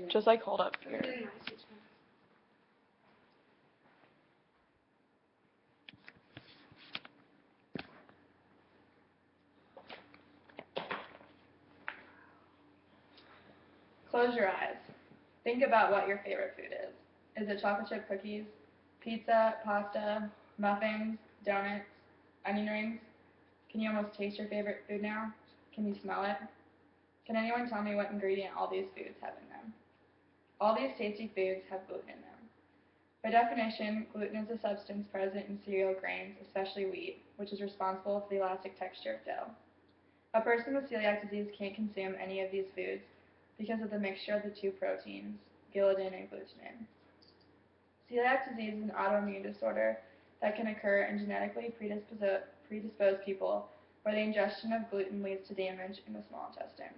Just like hold up here. Close your eyes. Think about what your favorite food is. Is it chocolate chip cookies, pizza, pasta, muffins, donuts, onion rings? Can you almost taste your favorite food now? Can you smell it? Can anyone tell me what ingredient all these foods have in them? All these tasty foods have gluten in them. By definition, gluten is a substance present in cereal grains, especially wheat, which is responsible for the elastic texture of dough. A person with celiac disease can't consume any of these foods because of the mixture of the two proteins, gliadin and glutenin. Celiac disease is an autoimmune disorder that can occur in genetically predisposed people where the ingestion of gluten leads to damage in the small intestine.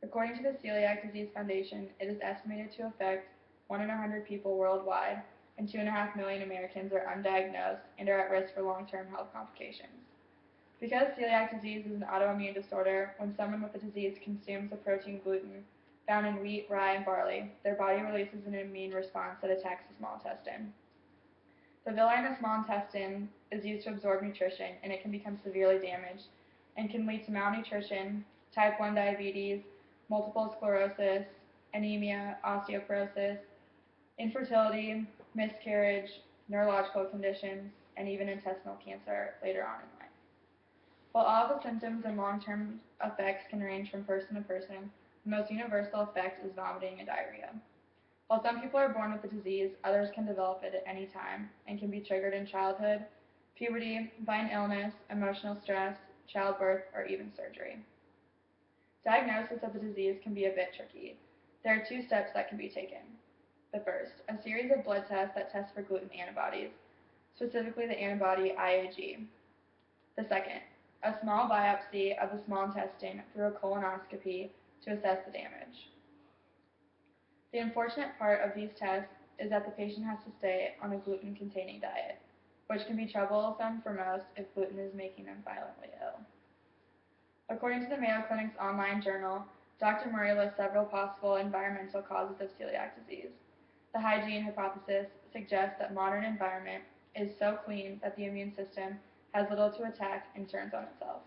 According to the Celiac Disease Foundation, it is estimated to affect 1 in 100 people worldwide, and 2.5 million Americans are undiagnosed and are at risk for long-term health complications. Because celiac disease is an autoimmune disorder, when someone with the disease consumes the protein gluten found in wheat, rye, and barley, their body releases an immune response that attacks the small intestine. The villi in the small intestine is used to absorb nutrition, and it can become severely damaged and can lead to malnutrition, type 1 diabetes, multiple sclerosis, anemia, osteoporosis, infertility, miscarriage, neurological conditions, and even intestinal cancer later on in life. While all the symptoms and long-term effects can range from person to person, the most universal effect is vomiting and diarrhea. While some people are born with the disease, others can develop it at any time and can be triggered in childhood, puberty, by an illness, emotional stress, childbirth, or even surgery. Diagnosis of the disease can be a bit tricky. There are 2 steps that can be taken. The first, a series of blood tests that test for gluten antibodies, specifically the antibody IgG. The second, a small biopsy of the small intestine through a colonoscopy to assess the damage. The unfortunate part of these tests is that the patient has to stay on a gluten-containing diet, which can be troublesome for most if gluten is making them violently ill. According to the Mayo Clinic's online journal, Dr. Murray lists several possible environmental causes of celiac disease. The hygiene hypothesis suggests that modern environment is so clean that the immune system has little to attack and turns on itself.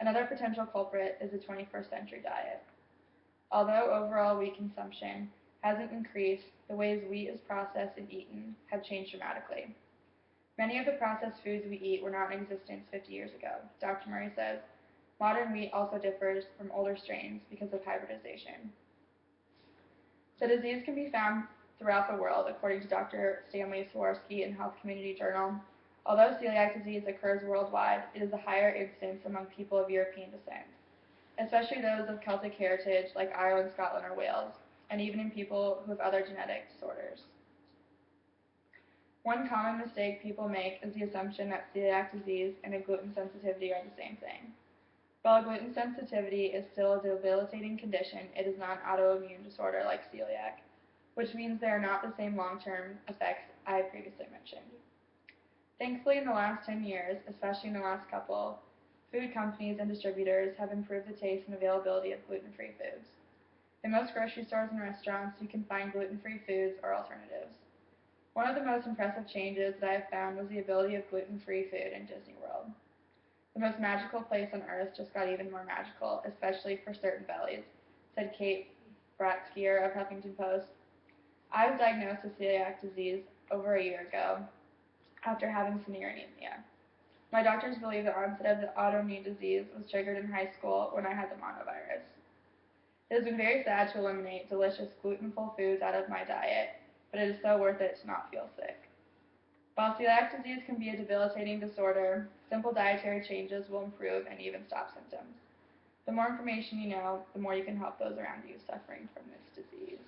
Another potential culprit is the 21st century diet. Although overall wheat consumption hasn't increased, the ways wheat is processed and eaten have changed dramatically. Many of the processed foods we eat were not in existence 50 years ago, Dr. Murray says. Modern wheat also differs from older strains because of hybridization. The disease can be found throughout the world, according to Dr. Stanley Swarovski in Health Community Journal. Although celiac disease occurs worldwide, it is a higher incidence among people of European descent, especially those of Celtic heritage like Ireland, Scotland, or Wales, and even in people who have other genetic disorders. One common mistake people make is the assumption that celiac disease and a gluten sensitivity are the same thing. While gluten sensitivity is still a debilitating condition, it is not an autoimmune disorder like celiac, which means there are not the same long-term effects I have previously mentioned. Thankfully, in the last 10 years, especially in the last couple, food companies and distributors have improved the taste and availability of gluten-free foods. In most grocery stores and restaurants, you can find gluten-free foods or alternatives. One of the most impressive changes that I have found was the ability of gluten-free food in Disney World. The most magical place on earth just got even more magical, especially for certain bellies, said Kate Bratskier of Huffington Post. I was diagnosed with celiac disease over a year ago after having severe anemia. My doctors believe the onset of the autoimmune disease was triggered in high school when I had the monovirus. It has been very sad to eliminate delicious gluten-full foods out of my diet, but it is so worth it to not feel sick. While celiac disease can be a debilitating disorder, simple dietary changes will improve and even stop symptoms. The more information you know, the more you can help those around you suffering from this disease.